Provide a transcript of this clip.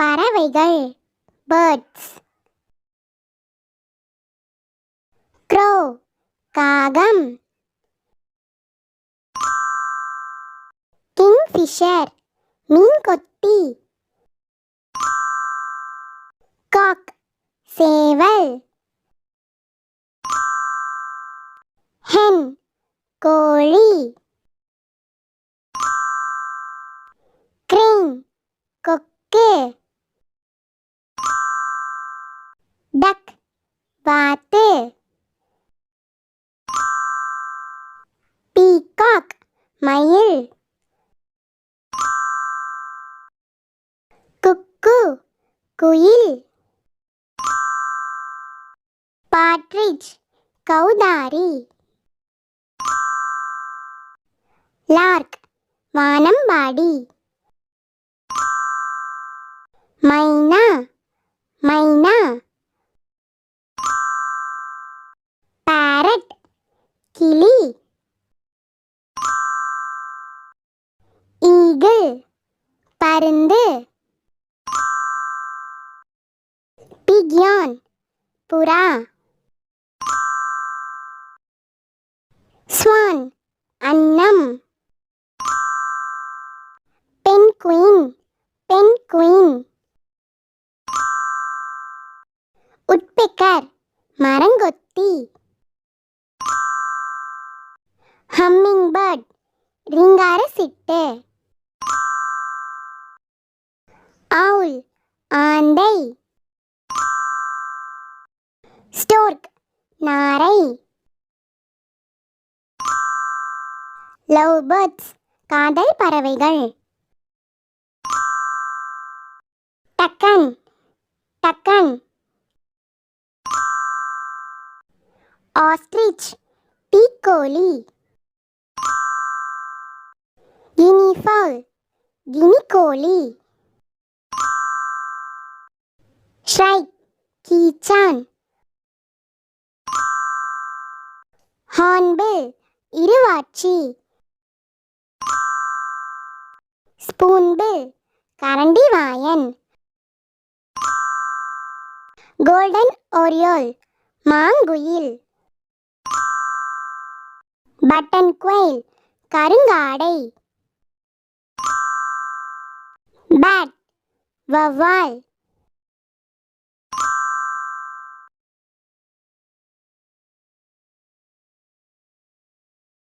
பறவைகள் birds. crow காகம். kingfisher மீன்கொத்தி. cock சேவல். hen கோழி. crane கொக்கு. duck வாத்து. peacock மயில். cuckoo குயில். partridge கௌதாரி. lark வானம்பாடி. மைனா மைனா. parrot கிளி. eagle பருந்து. pigeon புறா. swan அன்னம். penguin penguin. woodpecker மரங்கொத்தி. hummingbird ரீங்கார சிட்டு. owl ஆந்தை. stork நாரை. lovebirds காதல் பறவைகள். டக்கன் டக்கன். ostrich தீக்கோழி. guinea fowl கினிக்கோழி. shrike கீச்சான். hornbill இருவாட்சி. spoonbill கரண்டிவாயன். golden oriole மாங்குயில். button quail கருங்காடை. bat வௌவால்.